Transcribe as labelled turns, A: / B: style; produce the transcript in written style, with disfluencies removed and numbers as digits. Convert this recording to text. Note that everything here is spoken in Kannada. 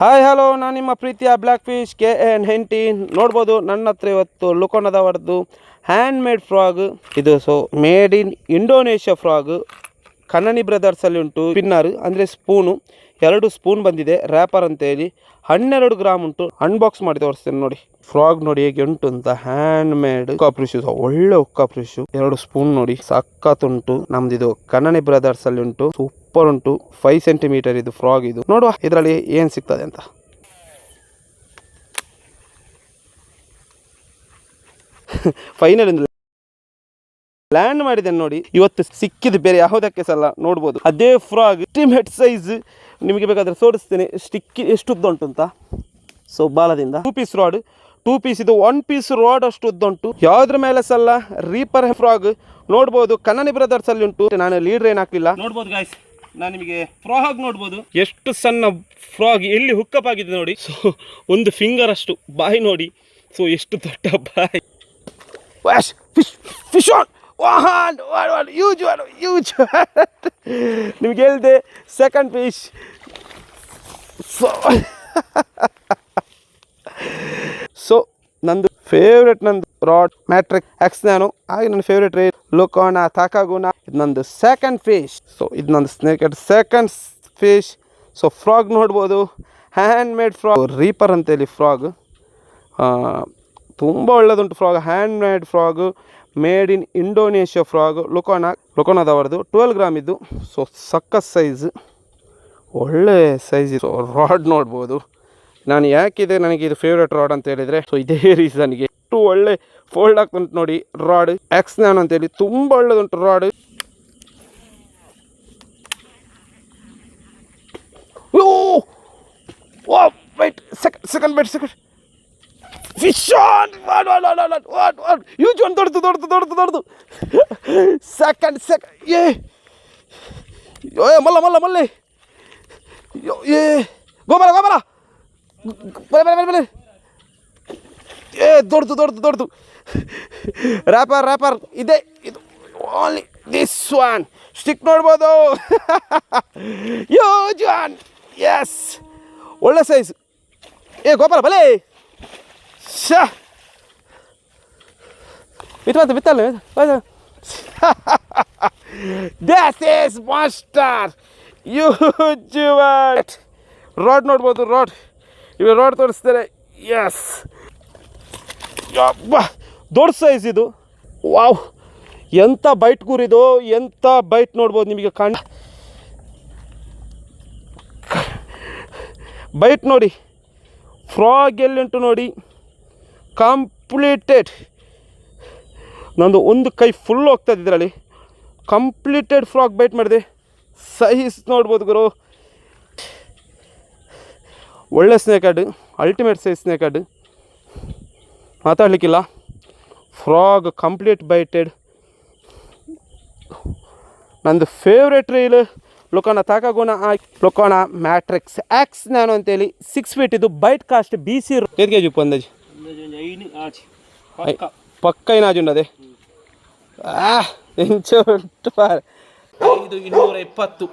A: ಹಾಯ್ ಹಲೋ, ನಾನು ನಿಮ್ಮ ಪ್ರೀತಿಯ ಬ್ಲ್ಯಾಕ್ ಫಿಶ್ KN19 ನೋಡ್ಬೋದು. ನನ್ನ ಹತ್ರ ಇವತ್ತು ಲುಕೋನದವರದ್ದು ಹ್ಯಾಂಡ್ ಮೇಡ್ ಫ್ರಾಗ್ ಇದು. So made in Indonesia frog. ಕನ್ನನಿ ಬ್ರದರ್ಸಲ್ಲಿ ಉಂಟು. ಸ್ಪಿನ್ನರ್ ಅಂದರೆ ಸ್ಪೂನು, 2 ಸ್ಪೂನ್ ಬಂದಿದೆ. ರ್ಯಾಪರ್ ಅಂತೇಳಿ 12 ಗ್ರಾಮ್ ಉಂಟು. ಅನ್ಬಾಕ್ಸ್ ಮಾಡಿ ತೋರಿಸ್ತೇನೆ ನೋಡಿ. ಫ್ರಾಗ್ ನೋಡಿ ಹೇಗೆ ಉಂಟು ಅಂತ. ಹ್ಯಾಂಡ್ ಮೇಡ್ ಉಕ್ಕಾಪ್ರಿಶ್, ಒಳ್ಳೆ ಉಕ್ಕಾಪ್ರಿಶ್. 2 ಸ್ಪೂನ್ ನೋಡಿ, ಸಖತ್ ಉಂಟು. ನಮ್ದಿದು ಕನ್ನನಿ ಬ್ರದರ್ಸ್ ಅಲ್ಲಿ ಉಂಟು. ಸೂಪರ್ ಉಂಟು. 5 ಸೆಂಟಿಮೀಟರ್ ಇದು ಫ್ರಾಗ್. ಇದು ನೋಡುವ ಇದರಲ್ಲಿ ಏನ್ ಸಿಗ್ತದೆ ಅಂತ. ಫೈನಲ್ ಲ್ಯಾಂಡ್ ಮಾಡಿದ್ದೇನೆ ನೋಡಿ. ಇವತ್ತು ಸಿಕ್ಕಿದ್ದು ಬೇರೆ ಯಾವುದಕ್ಕೆ ಸಲ ನೋಡ್ಬೋದು. ಅದೇ ಫ್ರಾಗ್ ಅಲ್ಟಿಮೇಟ್ ಸೈಜ್. ನಿಮಗೆ ಬೇಕಾದ್ರೆ ತೋರಿಸ್ತೇನೆ ಸ್ಟಿಕ್ ಎಷ್ಟು ಉದ್ದ ಉಂಟು ಅಂತ. ಸೊ ಬಾಲದಿಂದ 2 ಪೀಸ್ ರಾಡ್, 2 ಪೀಸ್ ಇದು 1 ಪೀಸ್ ರಾಡ್ ಅಷ್ಟು ಉದ್ದ ಉಂಟು. ಯಾವುದ್ರ ಮೇಲೆ ಸಲ ರೀಪರ್ ಫ್ರಾಗ್ ನೋಡ್ಬೋದು. ಕನ್ನನಿ ಬ್ರದರ್ಸ್ ಅಲ್ಲಿ ಉಂಟು. ನಾನು ಲೀಡರ್ ಏನು ಹಾಕಲಿಲ್ಲ. ನೋಡ್ಬೋದು ಗಾಯ್ಸ್, ನಾನು ನಿಮಗೆ ಫ್ರಾಗ್ ನೋಡ್ಬೋದು. ಎಷ್ಟು ಸಣ್ಣ ಫ್ರಾಗ್, ಎಲ್ಲಿ ಹುಕ್ಕಪ್ ಆಗಿದೆ ನೋಡಿ. ಸೊ ಒಂದು ಫಿಂಗರ್ ಅಷ್ಟು ಬಾಯಿ ನೋಡಿ. ಸೊ ಎಷ್ಟು ದೊಡ್ಡ ಬಾಯಿ. Fish fish on huge huge. ನಿಮ್ಗೆ ಹೇಳಿದೆ ಸೆಕೆಂಡ್ ಫಿಶ್. ಸೊ ನಂದು ಫೇವ್ರೆಟ್, ನಂದು ರಾಡ್ ಮ್ಯಾಟ್ರಿಕ್ ಎಕ್ಸ್ ನ್ಯಾನೋ. ಹಾಗೆ ನನ್ನ ಫೇವ್ರೆಟ್ ರೇ ಲುಕೋನಾ ತಾಕಾಗುನಾ. ಇದು ನಂದು ಸೆಕೆಂಡ್ ಫಿಶ್. ಸೊ ಇದು ನಂದು snake second fish. So frog ನೋಡ್ಬೋದು, ಹ್ಯಾಂಡ್ ಮೇಡ್ ಫ್ರಾಗ್. ರೀಪರ್ ಅಂತೇಳಿ ಫ್ರಾಗ್ ತುಂಬ ಒಳ್ಳೆದುಂಟು frog. Handmade frog, made in Indonesia frog. ಲುಕೋನಾದವರದು 12 ಗ್ರಾಮ್ ಇದ್ದು. ಸೊ ಸಕ್ಕ ಸೈಜ್, ಒಳ್ಳೆ ಸೈಜ್ ಇದು. ರಾಡ್ ನೋಡ್ಬೋದು. ನಾನು ಯಾಕಿದೆ ನನಗೆ ಇದು ಫೇವ್ರೆಟ್ ರಾಡ್ ಅಂತ ಹೇಳಿದರೆ, ಸೊ ಇದೇ ರೀಸನ್ಗೆ. ಎಷ್ಟು ಒಳ್ಳೆ ಫೋಲ್ಡ್ ಆಗ್ತುಂಟು ನೋಡಿ ರಾಡ್. ಎಕ್ಸ್ ನ್ಯಾನೋ ಅಂತೇಳಿ ತುಂಬ ಒಳ್ಳೆದುಂಟು rod. Wait second bite, second fish on. Huge ಒಂದು ದೊಡ್ಡದು. ಸೆಕೆಂಡ್ ಏ ಮಲ್ಲೆ ಏ ಗೋಬರ ಬಲೆ ಏ ದೊಡ್ಡದು. ರ್ಯಾಪರ್ ಇದೆ ಇದು. ಓನ್ಲಿ ದಿಸ್ ಒನ್ ಸ್ಟಿಕ್ ನೋಡ್ಬೋದು. Use one. ಎಸ್, ಒಳ್ಳೆ ಸೈಜ್. ಏ ಗೋಪಾಲ ಬಲೆ ಶಾ ಬಿತ್ತಲ್ಲ. This is master use one. Rod ನೋಡ್ಬೋದು. ರಾಡ್ ಇವಾಗ ರಾಡ್ ತೋರಿಸ್ತಾರೆ. ಎಸ್, ದೊಡ್ಡ ಸೈಜ್ ಇದು. ವಾವ್, ಎಂಥ ಬೈಟ್ ಕೂರಿದು, ಎಂಥ ಬೈಟ್ ನೋಡ್ಬೋದು. ನಿಮಗೆ ಬೈಟ್ ನೋಡಿ. ಫ್ರಾಗ್ ಎಲ್ಲಿಂಟು ನೋಡಿ, ಕಂಪ್ಲೀಟೆಡ್. ನಂದು ಒಂದು ಕೈ ಫುಲ್ ಹೋಗ್ತದೆ ಇದರಲ್ಲಿ. ಕಂಪ್ಲೀಟೆಡ್ ಫ್ರಾಗ್ ಬೈಟ್ ಮಾಡಿದೆ. ಸೈಜ್ ನೋಡ್ಬೋದು ಗುರು. ಒಳ್ಳೆ snake head, ultimate size snake head, ಮಾತಾಡಲಿಕ್ಕಿಲ್ಲ. Frog complete bited. ನಂದು ಫೇವ್ರೆಟ್ ರೀಲ್ ಲುಕೋನಾ ತಾಕಾಗುನಾ, ಲುಕೋನಾ ಮ್ಯಾಟ್ರಿಕ್ಸ್ ಎಕ್ಸ್ ನ್ಯಾನೋ ಅಂತೇಳಿ 6 ಫೀಟ್ ಇದು. ಬೈಟ್ ಕಾಸ್ಟ್ BC ಎದು ಕೆ ಜಿ ಅಂದಾಜು ಪಕ್ಕ ಏನಾಜು ಉಂಡದೆ. ಎಂಚ ಉಂಟು 220.